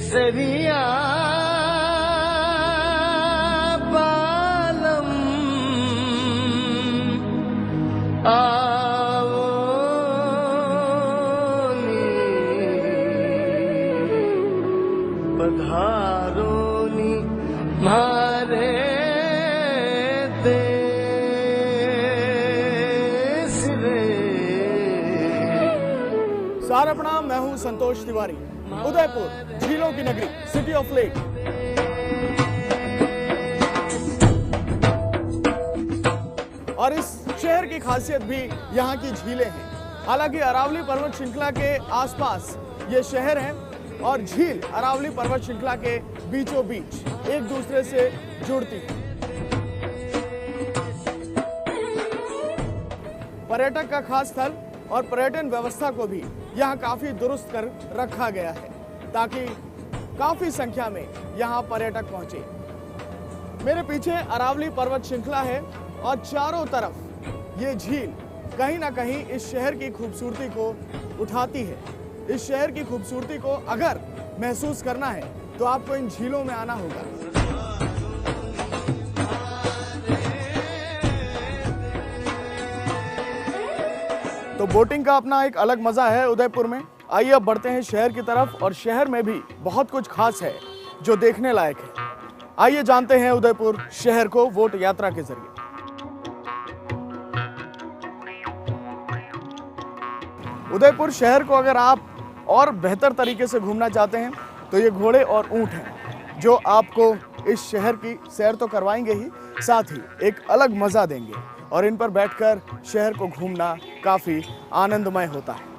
केसरिया बालम आवो नी पधारो नी मारे देश रे। सारा प्रणाम, मैं हूं संतोष तिवारी। उदयपुर, झीलों की नगरी, सिटी ऑफ लेक। और इस शहर की खासियत भी यहाँ की झीलें हैं। हालांकि अरावली पर्वत श्रृंखला के आसपास ये शहर है और झील अरावली पर्वत श्रृंखला के बीचों बीच एक दूसरे से जुड़ती है। पर्यटक का खास स्थल और पर्यटन व्यवस्था को भी यहाँ काफी दुरुस्त कर रखा गया है ताकि काफी संख्या में यहाँ पर्यटक पहुंचे। मेरे पीछे अरावली पर्वत श्रृंखला है और चारों तरफ ये झील कहीं ना कहीं इस शहर की खूबसूरती को उठाती है। इस शहर की खूबसूरती को अगर महसूस करना है तो आपको इन झीलों में आना होगा। तो बोटिंग का अपना एक अलग मजा है उदयपुर में। आइए अब बढ़ते हैं शहर की तरफ और शहर में भी बहुत कुछ खास है जो देखने लायक है। आइए जानते हैं उदयपुर शहर को वोट यात्रा के जरिए। उदयपुर शहर को अगर आप और बेहतर तरीके से घूमना चाहते हैं तो ये घोड़े और ऊंट हैं जो आपको इस शहर की सैर तो करवाएंगे ही, साथ ही एक अलग मजा देंगे और इन पर बैठकर शहर को घूमना काफी आनंदमय होता है।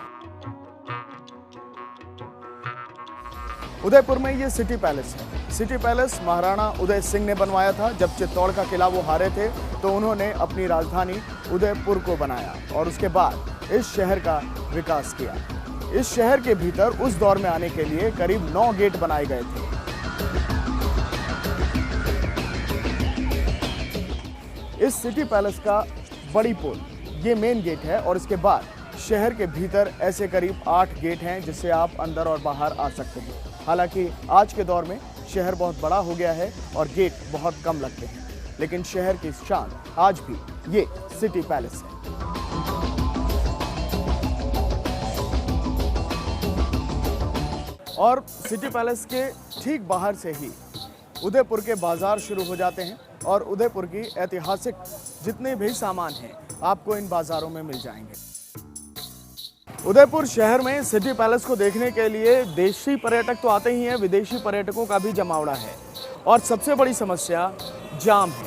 उदयपुर में ये सिटी पैलेस है। सिटी पैलेस महाराणा उदय सिंह ने बनवाया था। जब चित्तौड़ का किला वो हारे थे तो उन्होंने अपनी राजधानी उदयपुर को बनाया और उसके बाद इस शहर का विकास किया। इस शहर के भीतर उस दौर में आने के लिए करीब 9 गेट बनाए गए थे। इस सिटी पैलेस का बड़ी पोल ये मेन गेट है और इसके बाद शहर के भीतर ऐसे करीब 8 गेट हैं जिससे आप अंदर और बाहर आ सकते हैं। हालांकि आज के दौर में शहर बहुत बड़ा हो गया है और गेट बहुत कम लगते हैं, लेकिन शहर की शान आज भी ये सिटी पैलेस है। और सिटी पैलेस के ठीक बाहर से ही उदयपुर के बाजार शुरू हो जाते हैं और उदयपुर की ऐतिहासिक जितने भी सामान हैं आपको इन बाजारों में मिल जाएंगे। उदयपुर शहर में सिटी पैलेस को देखने के लिए देशी पर्यटक तो आते ही हैं, विदेशी पर्यटकों का भी जमावड़ा है। और सबसे बड़ी समस्या जाम है।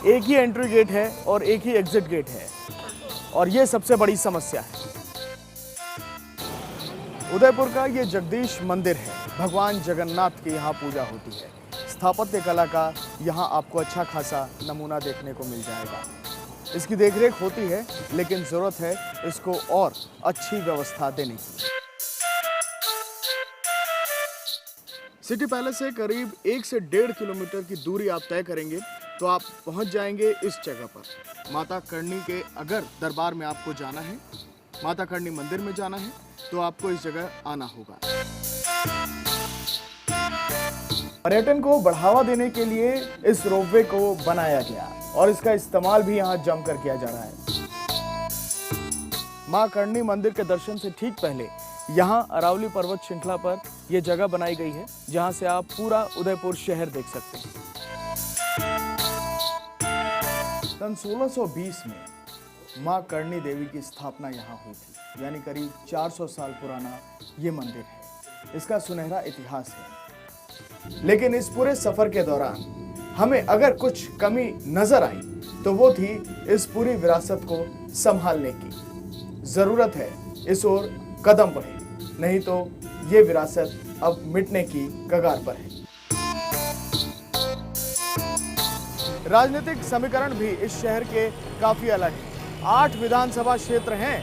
एक ही एंट्री गेट है और एक ही एग्जिट गेट है और ये सबसे बड़ी समस्या है। उदयपुर का ये जगदीश मंदिर है। भगवान जगन्नाथ की यहाँ पूजा होती है। स्थापत्य कला का यहाँ आपको अच्छा खासा नमूना देखने को मिल जाएगा। इसकी देखरेख होती है लेकिन जरूरत है इसको और अच्छी व्यवस्था देने की। सिटी पैलेस से करीब 1 से 1.5 किलोमीटर की दूरी आप तय करेंगे तो आप पहुंच जाएंगे इस जगह पर। माता कर्णी के अगर दरबार में आपको जाना है, माता कर्णी मंदिर में जाना है तो आपको इस जगह आना होगा। पर्यटन को बढ़ावा देने के लिए इस रोपवे को बनाया गया और इसका इस्तेमाल भी यहाँ जमकर किया जा रहा है। मां कर्णी मंदिर के दर्शन से ठीक पहले यहाँ अरावली पर्वत श्रृंखला पर यह जगह बनाई गई है जहाँ से आप पूरा उदयपुर शहर देख सकते हैं। सन 1620 में मां कर्णी देवी की स्थापना यहाँ हुई थी, यानी करीब 400 साल पुराना ये मंदिर है। इसका सुनहरा इतिहास है। लेकिन इस पूरे सफर के दौरान हमें अगर कुछ कमी नजर आई तो वो थी इस पूरी विरासत को संभालने की। जरूरत है इस ओर कदम बढ़े, नहीं तो ये विरासत अब मिटने की कगार पर है। राजनीतिक समीकरण भी इस शहर के काफी अलग है। 8 विधानसभा क्षेत्र हैं,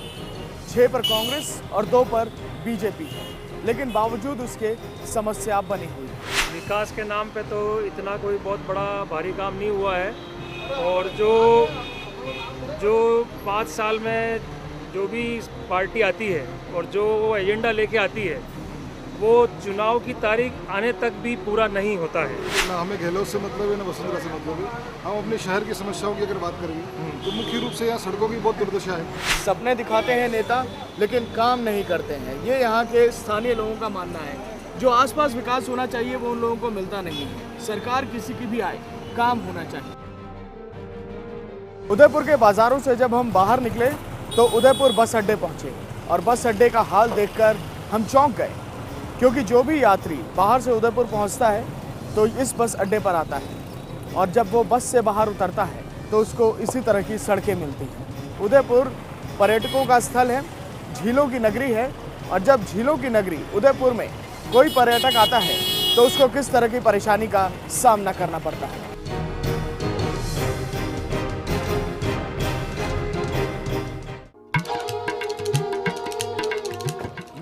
6 पर कांग्रेस और 2 पर बीजेपी है, लेकिन बावजूद उसके समस्या बनी हुई है। विकास के नाम पे तो इतना कोई बहुत बड़ा भारी काम नहीं हुआ है और जो 5 साल में जो भी पार्टी आती है और जो वो एजेंडा लेके आती है वो चुनाव की तारीख आने तक भी पूरा नहीं होता है। ना हमें गहलोत से मतलब है ना वसुंधरा से मतलब है। हम अपने शहर की समस्याओं की अगर बात करेंगे तो मुख्य रूप से यहाँ सड़कों की बहुत दुर्दशा है। सपने दिखाते हैं नेता लेकिन काम नहीं करते हैं, ये यहाँ के स्थानीय लोगों का मानना है। जो आसपास विकास होना चाहिए वो उन लोगों को मिलता नहीं है। सरकार किसी की भी आए, काम होना चाहिए। उदयपुर के बाजारों से जब हम बाहर निकले तो उदयपुर बस अड्डे पहुंचे और बस अड्डे का हाल देखकर हम चौंक गए, क्योंकि जो भी यात्री बाहर से उदयपुर पहुंचता है तो इस बस अड्डे पर आता है और जब वो बस से बाहर उतरता है तो उसको इसी तरह की सड़कें मिलती हैं। उदयपुर पर्यटकों का स्थल है, झीलों की नगरी है और जब झीलों की नगरी उदयपुर में कोई पर्यटक आता है तो उसको किस तरह की परेशानी का सामना करना पड़ता है।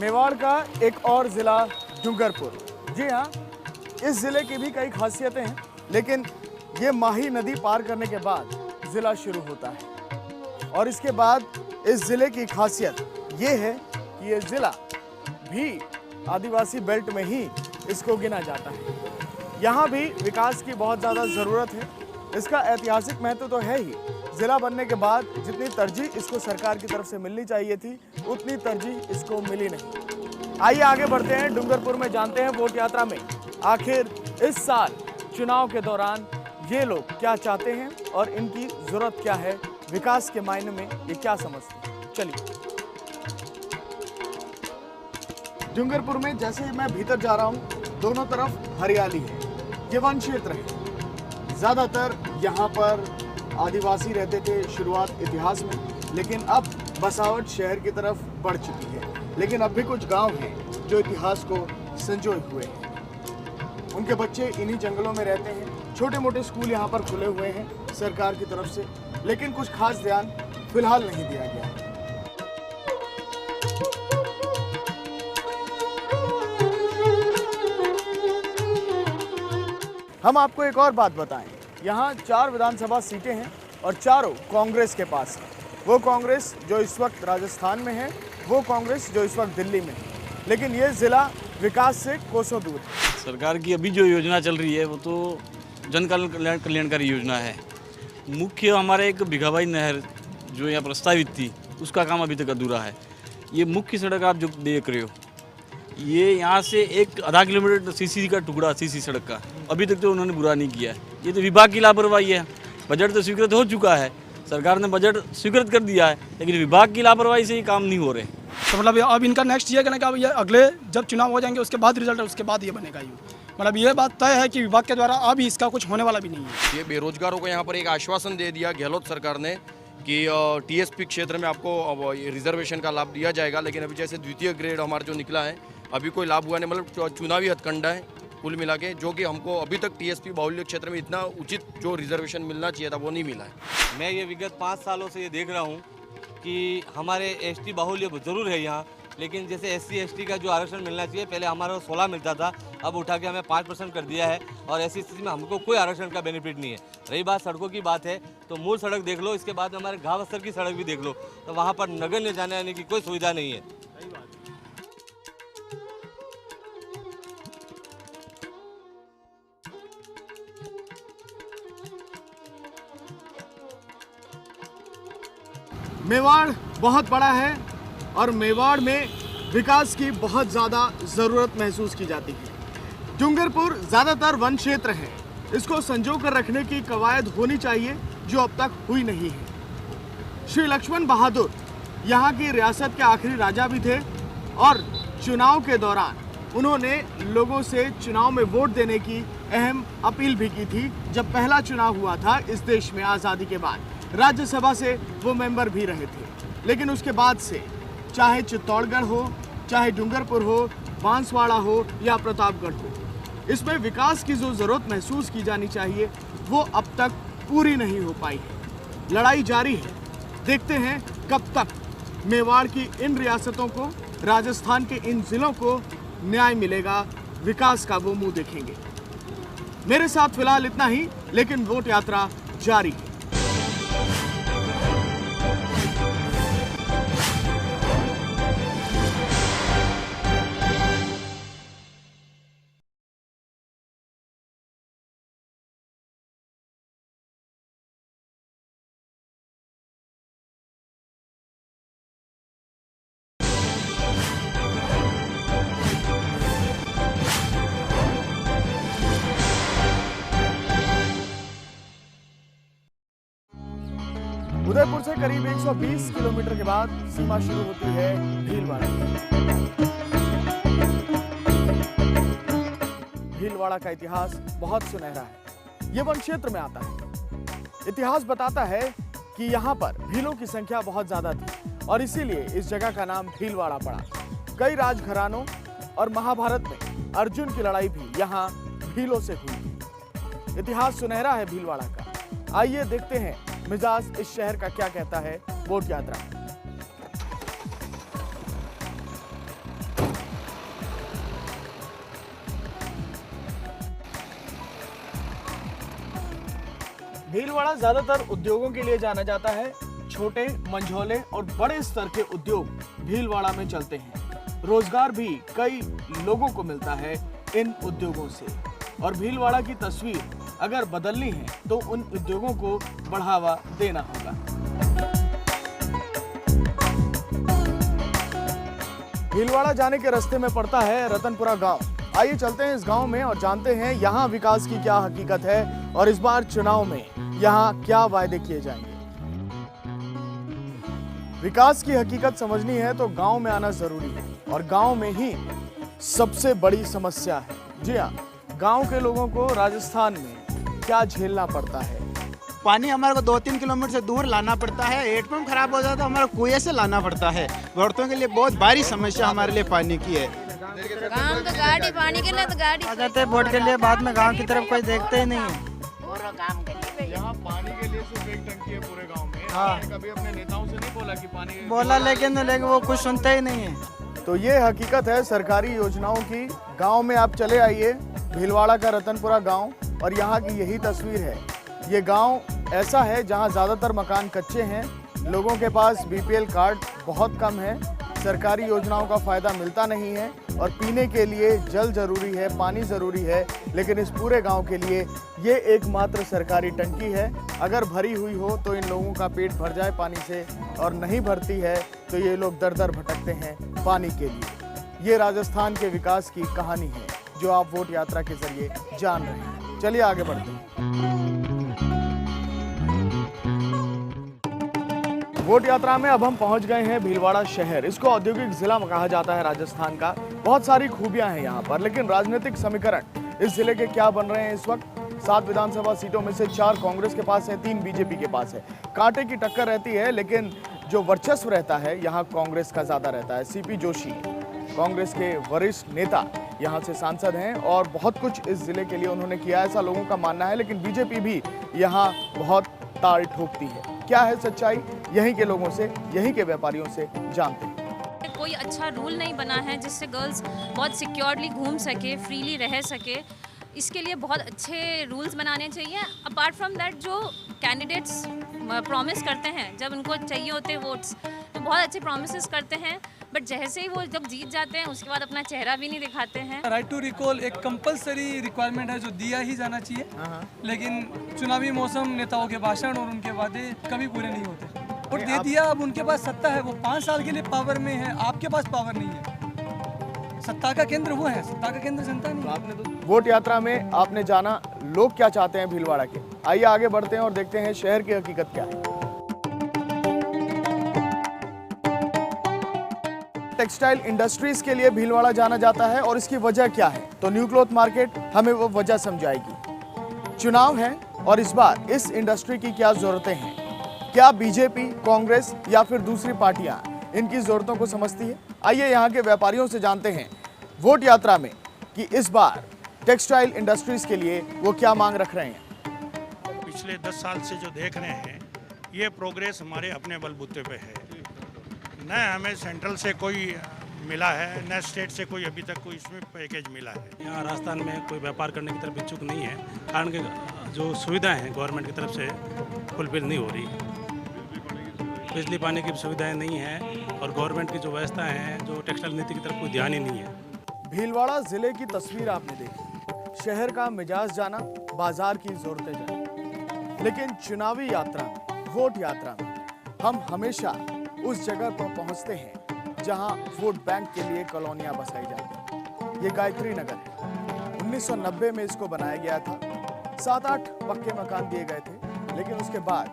मेवाड़ का एक और जिला डूंगरपुर। जी हाँ, इस जिले की भी कई खासियतें हैं, लेकिन ये माही नदी पार करने के बाद जिला शुरू होता है और इसके बाद इस जिले की खासियत ये है कि ये जिला भी आदिवासी बेल्ट में ही इसको गिना जाता है। यहाँ भी विकास की बहुत ज़्यादा ज़रूरत है। इसका ऐतिहासिक महत्व तो है ही। जिला बनने के बाद जितनी तरजीह इसको सरकार की तरफ से मिलनी चाहिए थी उतनी तरजीह इसको मिली नहीं। आइए आगे बढ़ते हैं, डूंगरपुर में जानते हैं वोट यात्रा में आखिर इस साल चुनाव के दौरान ये लोग क्या चाहते हैं और इनकी जरूरत क्या है, विकास के मायने में ये क्या समझते हैं। चलिए, डूंगरपुर में जैसे ही मैं भीतर जा रहा हूँ दोनों तरफ हरियाली है। ये वन क्षेत्र है। ज़्यादातर यहाँ पर आदिवासी रहते थे शुरुआत इतिहास में, लेकिन अब बसावट शहर की तरफ बढ़ चुकी है। लेकिन अब भी कुछ गांव हैं जो इतिहास को संजोए हुए हैं। उनके बच्चे इन्हीं जंगलों में रहते हैं। छोटे मोटे स्कूल यहाँ पर खुले हुए हैं सरकार की तरफ से, लेकिन कुछ खास ध्यान फिलहाल नहीं दिया गया है। हम आपको एक और बात बताएं, यहाँ 4 विधानसभा सीटें हैं और चारों कांग्रेस के पास हैं। वो कांग्रेस जो इस वक्त राजस्थान में है, वो कांग्रेस जो इस वक्त दिल्ली में है, लेकिन ये जिला विकास से कोसों दूर है। सरकार की अभी जो योजना चल रही है वो तो जन कल्याणकारी योजना है। मुख्य हमारे एक भिखाबाई नहर जो यहाँ प्रस्तावित थी उसका काम अभी तक अधूरा है। ये मुख्य सड़क आप जो देख रहे हो, ये यहाँ से एक आधा किलोमीटर सीसी का टुकड़ा, सीसी सड़क का, अभी तक तो उन्होंने पूरा नहीं किया है। ये तो विभाग की लापरवाही है। बजट तो स्वीकृत हो चुका है, सरकार ने बजट स्वीकृत कर दिया है, लेकिन विभाग की लापरवाही से ये काम नहीं हो रहे। तो मतलब अब इनका नेक्स्ट ये कहना कि अब ये अगले जब चुनाव हो जाएंगे उसके बाद रिजल्ट है, उसके बाद ये बनेगा। ये मतलब ये बात तय है कि विभाग के द्वारा अब इसका कुछ होने वाला भी नहीं है। ये बेरोजगारों को यहाँ पर एक आश्वासन दे दिया गहलोत सरकार ने कि टीएसपी क्षेत्र में आपको अब रिजर्वेशन का लाभ दिया जाएगा, लेकिन अभी जैसे द्वितीय ग्रेड हमारा जो निकला है अभी कोई लाभ हुआ नहीं। मतलब चुनावी हथकंडा है कुल मिला के, जो कि हमको अभी तक टीएसपी बाहुल्य क्षेत्र में इतना उचित जो रिजर्वेशन मिलना चाहिए था वो नहीं मिला है। मैं ये विगत 5 सालों से ये देख रहा हूँ कि हमारे एसटी बाहुल्य ज़रूर है यहाँ, लेकिन जैसे SC ST का जो आरक्षण मिलना चाहिए, पहले हमारा 16 मिलता था, अब उठा के हमें 5% कर दिया है और ऐसी स्थिति में हमको कोई आरक्षण का बेनिफिट नहीं है। रही बात सड़कों की बात है तो मूल सड़क देख लो, इसके बाद हमारे गाँव स्तर की सड़क भी देख लो, तो वहाँ पर नगण्य जाने आने की कोई सुविधा नहीं है। मेवाड़ बहुत बड़ा है और मेवाड़ में विकास की बहुत ज़्यादा ज़रूरत महसूस की जाती है। डूंगरपुर ज़्यादातर वन क्षेत्र है, इसको संजो कर रखने की कवायद होनी चाहिए जो अब तक हुई नहीं है। श्री लक्ष्मण बहादुर यहाँ की रियासत के आखिरी राजा भी थे और चुनाव के दौरान उन्होंने लोगों से चुनाव में वोट देने की अहम अपील भी की थी। जब पहला चुनाव हुआ था इस देश में आज़ादी के बाद, राज्यसभा से वो मेंबर भी रहे थे, लेकिन उसके बाद से चाहे चित्तौड़गढ़ हो, चाहे डूंगरपुर हो, बांसवाड़ा हो या प्रतापगढ़ हो, इसमें विकास की जो ज़रूरत महसूस की जानी चाहिए वो अब तक पूरी नहीं हो पाई है। लड़ाई जारी है, देखते हैं कब तक मेवाड़ की इन रियासतों को, राजस्थान के इन जिलों को न्याय मिलेगा, विकास का वो मुंह देखेंगे। मेरे साथ फिलहाल इतना ही, लेकिन वोट यात्रा जारी है। उदयपुर से करीब 120 किलोमीटर के बाद सीमा शुरू होती है भीलवाड़ा की। भीलवाड़ा का इतिहास बहुत सुनहरा है। ये वन क्षेत्र में आता है। इतिहास बताता है कि यहाँ पर भीलों की संख्या बहुत ज्यादा थी और इसीलिए इस जगह का नाम भीलवाड़ा पड़ा। कई राजघरानों और महाभारत में अर्जुन की लड़ाई भी यहाँ भीलों से हुई थी। इतिहास सुनहरा है भीलवाड़ा का। आइए देखते हैं मिजाज इस शहर का क्या कहता है बोट यात्रा में। भीलवाड़ा ज्यादातर उद्योगों के लिए जाना जाता है। छोटे, मंझौले और बड़े स्तर के उद्योग भीलवाड़ा में चलते हैं। रोजगार भी कई लोगों को मिलता है इन उद्योगों से। और भीलवाड़ा की तस्वीर अगर बदलनी है तो उन उद्योगों को बढ़ावा देना होगा। भीलवाड़ा जाने के रास्ते में पड़ता है रतनपुरा गांव। आइए चलते हैं इस गांव में और जानते हैं यहाँ विकास की क्या हकीकत है और इस बार चुनाव में यहाँ क्या वायदे किए जाएंगे। विकास की हकीकत समझनी है तो गांव में आना जरूरी है और गांव में ही सबसे बड़ी समस्या है। जी हाँ, गांव के लोगों को राजस्थान में क्या झेलना पड़ता है। पानी हमारे को 2-3 किलोमीटर से दूर लाना पड़ता है। हेडपंप खराब हो जाता तो हमारे कुएं से लाना पड़ता है। औरतों के लिए बहुत भारी समस्या हमारे लिए पानी की है। गाँव तो गाड़ी पानी के लिए तो गाड़ी आ जाते हैं वोट के लिए, बाद में गांव की तरफ कोई देखते ही नहीं है। पूरा काम के लिए यहाँ पानी के लिए सिर्फ एक टंकी है पूरे गांव में। हाँ। कभी अपने नेताओं से नहीं बोला कि पानी बोला लेकिन वो कुछ सुनते ही नहीं है। तो ये हकीकत है सरकारी योजनाओं की। गांव में आप चले आइए, भीलवाड़ा का रतनपुरा गांव, और यहाँ की यही तस्वीर है। ये गांव ऐसा है जहाँ ज़्यादातर मकान कच्चे हैं, लोगों के पास बीपीएल कार्ड बहुत कम है, सरकारी योजनाओं का फ़ायदा मिलता नहीं है और पीने के लिए जल ज़रूरी है, पानी ज़रूरी है। लेकिन इस पूरे गांव के लिए ये एकमात्र सरकारी टंकी है। अगर भरी हुई हो तो इन लोगों का पेट भर जाए पानी से, और नहीं भरती है तो ये लोग दर दर भटकते हैं पानी के लिए। ये राजस्थान के विकास की कहानी है जो आप वोट यात्रा के जरिए जान रहे हैं। चलिए आगे बढ़ते हैं। वोट यात्रा में अब हम पहुंच गए हैं भीलवाड़ा शहर। इसको औद्योगिक जिला कहा जाता है राजस्थान का। बहुत सारी खूबियां हैं यहाँ पर, लेकिन राजनीतिक समीकरण इस जिले के क्या बन रहे हैं इस वक्त। 7 विधानसभा सीटों में से 4 कांग्रेस के पास है, 3 बीजेपी के पास है। कांटे की टक्कर रहती है, लेकिन जो वर्चस्व रहता है यहाँ कांग्रेस का ज्यादा रहता है। सीपी जोशी कांग्रेस के वरिष्ठ नेता यहाँ से सांसद हैं और बहुत कुछ इस जिले के लिए उन्होंने किया, ऐसा लोगों का मानना है। लेकिन बीजेपी भी यहाँ बहुत ताल ठोकती है। क्या है सच्चाई, यहीं के लोगों से, यहीं के व्यापारियों से जानते हैं। कोई अच्छा रूल नहीं बना है जिससे गर्ल्स बहुत सिक्योरली घूम सके, फ्रीली रह सके। इसके लिए बहुत अच्छे रूल्स बनाने चाहिए। अपार्ट फ्रॉम दैट, जो कैंडिडेट्स प्रॉमिस करते हैं, जब उनको चाहिए होते हैं वोट्स, तो बहुत अच्छे प्रॉमिसेस करते हैं, बट जैसे ही वो जब जीत जाते हैं उसके बाद अपना चेहरा भी नहीं दिखाते हैं। राइट टू रिकॉल एक कंपलसरी रिक्वायरमेंट है जो दिया ही जाना चाहिए, लेकिन चुनावी मौसम, नेताओं के भाषण और उनके वादे कभी पूरे नहीं होते। वोट दे दिया, अब उनके पास सत्ता है, वो 5 साल के लिए पावर में है, आपके पास पावर नहीं है। सत्ता का केंद्र वो है, सत्ता का केंद्र जनता नहीं। आपने तो वोट यात्रा में आपने जाना लोग क्या चाहते हैं भीलवाड़ा के। आइए आगे बढ़ते हैं और देखते हैं शहर की हकीकत क्या है। टेक्सटाइल इंडस्ट्रीज के लिए भीलवाड़ा जाना जाता है और इसकी वजह क्या है, तो न्यू क्लॉथ मार्केट हमें वो वजह समझाएगी। चुनाव है और इस बार इस इंडस्ट्री की क्या जरूरतें हैं, क्या बीजेपी, कांग्रेस या फिर दूसरी पार्टियां इनकी जरूरतों को समझती है। आइए यहाँ के व्यापारियों से जानते हैं वोट यात्रा में कि इस बार टेक्सटाइल इंडस्ट्रीज के लिए वो क्या मांग रख रहे हैं। पिछले 10 साल से जो देख रहे हैं, ये प्रोग्रेस हमारे अपने बलबूते पे है। न हमें सेंट्रल से कोई मिला है, न स्टेट से कोई अभी तक कोई इसमें पैकेज मिला है। यहाँ राजस्थान में कोई व्यापार करने की तरफ इच्छुक नहीं है, कारण कि जो सुविधाएं हैं गवर्नमेंट की तरफ से फुलफिल नहीं हो रही। बिजली पानी की सुविधाएं नहीं हैं और गवर्नमेंट की जो व्यवस्थाएं हैं, जो टेक्सटाइल नीति की तरफ कोई ध्यान ही नहीं है। भीलवाड़ा जिले की तस्वीर आपने देखी, शहर का मिजाज जाना, बाजार की जरूरतें जाना। लेकिन चुनावी यात्रा में, वोट यात्रा में हम हमेशा उस जगह पर पहुंचते हैं जहां वोट बैंक के लिए कॉलोनियां बसाई जाती हैं। ये गायत्री नगर है। 1990 में इसको बनाया गया था। 7-8 पक्के मकान दिए गए थे, लेकिन उसके बाद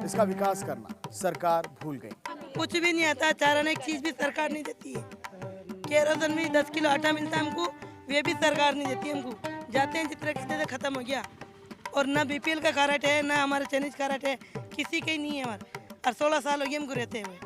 इसका विकास करना सरकार भूल गई। कुछ भी नहीं आता, चाराना एक चीज भी सरकार नहीं देती है। केरोसिन में 10 किलो आटा मिलता है हमको, वे भी सरकार नहीं देती हमको। जाते हैं जितना किसी से खत्म हो गया। और ना बीपीएल का कार्ड है, ना हमारे चैनीज कार्ड है, किसी के ही नहीं है हमारे। और 16 साल हो गए हमको रहते हुए।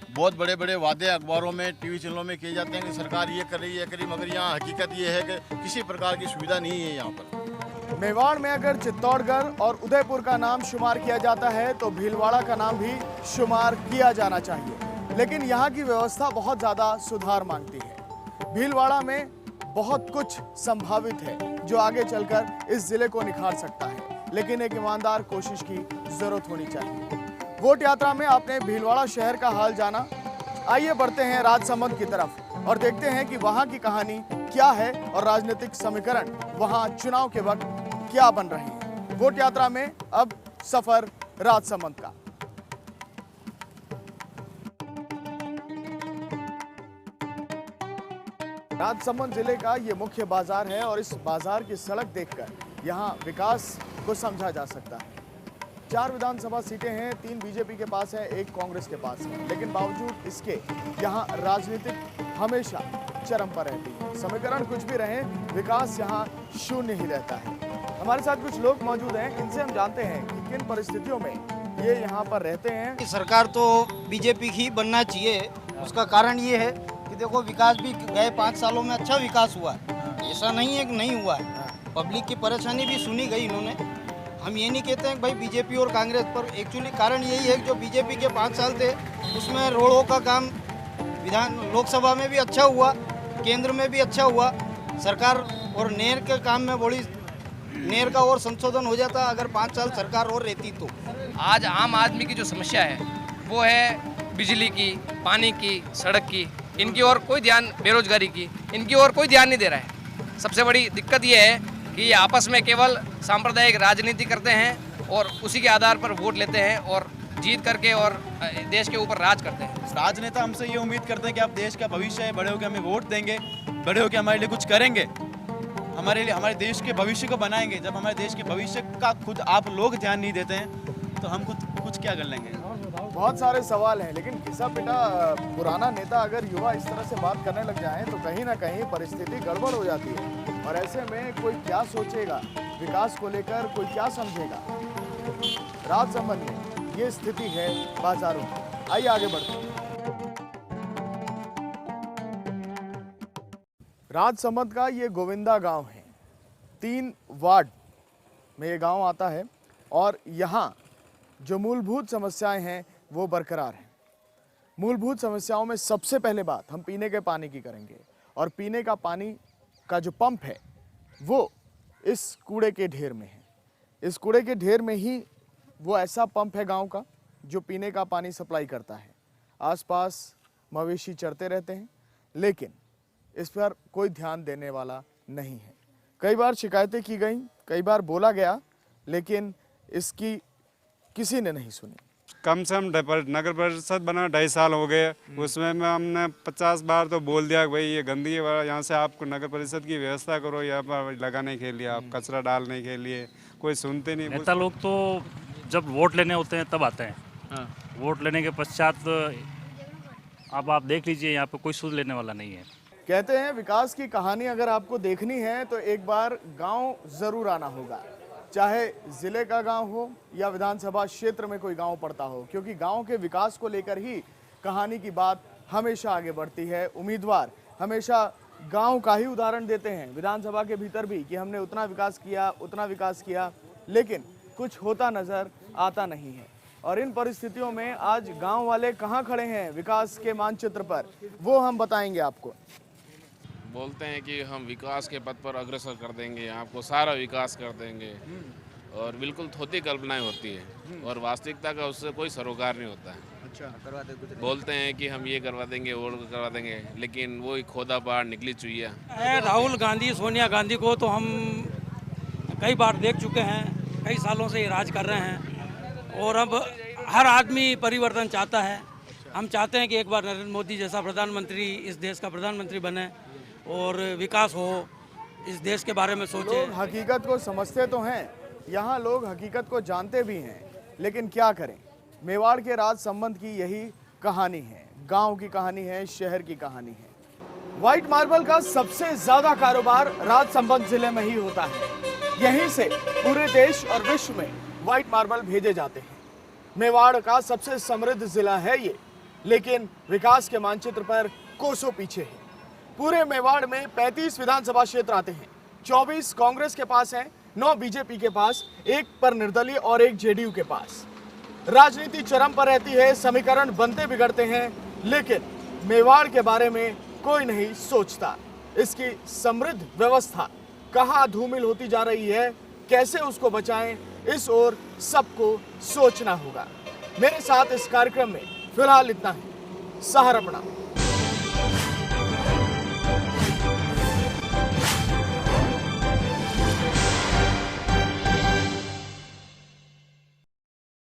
बहुत बड़े बड़े वादे अखबारों में, टीवी चैनलों में किए जाते हैं कि सरकार ये कर रही है, मगर यहाँ हकीकत ये है कि किसी प्रकार की सुविधा नहीं है यहाँ पर। मेवाड़ में अगर चित्तौड़गढ़ और उदयपुर का नाम शुमार किया जाता है तो भीलवाड़ा का नाम भी शुमार किया जाना चाहिए, लेकिन यहाँ की व्यवस्था बहुत ज़्यादा सुधार मांगती है। भीलवाड़ा में बहुत कुछ संभावित है जो आगे चलकर इस जिले को निखार सकता है, लेकिन एक ईमानदार कोशिश की जरूरत होनी चाहिए। वोट यात्रा में आपने भीलवाड़ा शहर का हाल जाना। आइए बढ़ते हैं राजसमंद की तरफ और देखते हैं कि वहां की कहानी क्या है और राजनीतिक समीकरण वहां चुनाव के वक्त क्या बन रहे हैं। वोट यात्रा में अब सफर राजसमंद का। राजसमंद जिले का ये मुख्य बाजार है और इस बाजार की सड़क देखकर यहाँ विकास को समझा जा सकता है। 4 विधानसभा सीटें हैं, 3 बीजेपी के पास है, 1 कांग्रेस के पास है, लेकिन बावजूद इसके यहाँ राजनीतिक हमेशा चरम पर रहती है। समीकरण कुछ भी रहे, विकास यहाँ शून्य ही रहता है। हमारे साथ कुछ लोग मौजूद हैं, इनसे हम जानते हैं कि किन परिस्थितियों में ये यहाँ पर रहते हैं। सरकार तो बीजेपी ही बनना चाहिए। उसका कारण ये है कि देखो विकास भी गए 5 सालों में अच्छा विकास हुआ है, ऐसा नहीं है कि नहीं हुआ है। पब्लिक की परेशानी भी सुनी गई इन्होंने। हम ये नहीं कहते हैं कि भाई बीजेपी और कांग्रेस पर, एक्चुअली कारण यही है कि जो बीजेपी के 5 साल थे उसमें रोडों का काम लोकसभा में भी अच्छा हुआ, केंद्र में भी अच्छा हुआ। सरकार और नहर के काम में बड़ी नहर का और संशोधन हो जाता अगर 5 साल सरकार और रहती तो। आज आम आदमी की जो समस्या है वो है बिजली की, पानी की, सड़क की, इनकी और कोई ध्यान, बेरोजगारी की, इनकी और कोई ध्यान नहीं दे रहा है। सबसे बड़ी दिक्कत ये है कि ये आपस में केवल सांप्रदायिक राजनीति करते हैं और उसी के आधार पर वोट लेते हैं और जीत करके और देश के ऊपर राज करते हैं। राजनेता हमसे ये उम्मीद करते हैं कि आप देश का भविष्य है, बड़े होकर हमें वोट देंगे, बड़े होकर हमारे लिए कुछ करेंगे, हमारे लिए हमारे देश के भविष्य को बनाएंगे। जब हमारे देश के भविष्य का खुद आप लोग ध्यान नहीं देते हैं तो हम कुछ क्या कर लेंगे। बहुत सारे सवाल हैं, लेकिन घिसा पिटा पुराना नेता अगर युवा इस तरह से बात करने लग जाएं तो कहीं ना कहीं परिस्थिति गड़बड़ हो जाती है और ऐसे में कोई क्या सोचेगा, विकास को लेकर कोई क्या समझेगा। राजसमंद में ये स्थिति है बाजारों की। आइए आगे बढ़ते हैं। राजसमंद का ये गोविंदा गांव है, 3 वार्ड में ये गांव आता है और यहाँ जो मूलभूत समस्याएं हैं वो बरकरार हैं। मूलभूत समस्याओं में सबसे पहले बात हम पीने के पानी की करेंगे और पीने का पानी का जो पंप है वो इस कूड़े के ढेर में है। इस कूड़े के ढेर में ही वो ऐसा पंप है गांव का जो पीने का पानी सप्लाई करता है। आसपास मवेशी चरते रहते हैं, लेकिन इस पर कोई ध्यान देने वाला नहीं है। कई बार शिकायतें की गई, कई बार बोला गया, लेकिन इसकी किसी ने नहीं सुनी। कम से कम नगर परिषद बना 2.5 साल हो गए, उसमें हमने 50 बार तो बोल दिया कि भाई ये गंदगी है, यहाँ से आपको नगर परिषद की व्यवस्था करो, यहाँ पर लगाने के लिए, आप कचरा डालने के लिए, कोई सुनते नहीं। नेता लोग तो जब वोट लेने होते हैं तब आते हैं। वोट लेने के पश्चात अब आप देख लीजिए यहाँ पे कोई सुध लेने वाला नहीं है। कहते हैं विकास की कहानी अगर आपको देखनी है तो एक बार गांव जरूर आना होगा, चाहे जिले का गांव हो या विधानसभा क्षेत्र में कोई गांव पड़ता हो, क्योंकि गांव के विकास को लेकर ही कहानी की बात हमेशा आगे बढ़ती है। उम्मीदवार हमेशा गांव का ही उदाहरण देते हैं विधानसभा के भीतर भी कि हमने उतना विकास किया, लेकिन कुछ होता नजर आता नहीं है। और इन परिस्थितियों में आज गांव वाले कहां खड़े हैं विकास के मानचित्र पर, वो हम बताएंगे आपको। बोलते हैं कि हम विकास के पथ पर अग्रसर कर देंगे, आपको सारा विकास कर देंगे, और बिल्कुल थोती कल्पनाएं होती है और वास्तविकता का उससे कोई सरोकार नहीं होता है। अच्छा, बोलते हैं कि हम ये करवा देंगे, वो करवा देंगे, लेकिन वो खोदा पहाड़ निकली चुईया। राहुल गांधी, सोनिया गांधी को तो हम कई बार देख चुके हैं, कई सालों से ये राज कर रहे हैं और अब हर आदमी परिवर्तन चाहता है। हम चाहते हैं कि एक बार नरेंद्र मोदी जैसा प्रधानमंत्री इस देश का प्रधानमंत्री बने और विकास हो, इस देश के बारे में सोचे। लोग हकीकत को समझते तो हैं, यहाँ लोग हकीकत को जानते भी हैं, लेकिन क्या करें, मेवाड़ के राज संबंध की यही कहानी है, गांव की कहानी है, शहर की कहानी है। व्हाइट मार्बल का सबसे ज्यादा कारोबार राज संबंध जिले में ही होता है। यहीं से पूरे देश और विश्व में व्हाइट मार्बल भेजे जाते हैं। मेवाड़ का सबसे समृद्ध जिला है ये, लेकिन विकास के मानचित्र पर कोसों पीछे है। पूरे मेवाड़ में 35 विधानसभा क्षेत्र आते हैं। 24 कांग्रेस के पास हैं, 9 बीजेपी के पास, 1 पर निर्दलीय और 1 जेडीयू के पास। राजनीति चरम पर रहती है, समीकरण बनते बिगड़ते हैं, लेकिन मेवाड़ के बारे में कोई नहीं सोचता। इसकी समृद्ध व्यवस्था कहाँ धूमिल होती जा रही है, कैसे उसको बचाएं, इस ओर सबको सोचना होगा। मेरे साथ इस कार्यक्रम में फिलहाल इतना ही। सहारा प्रणाम।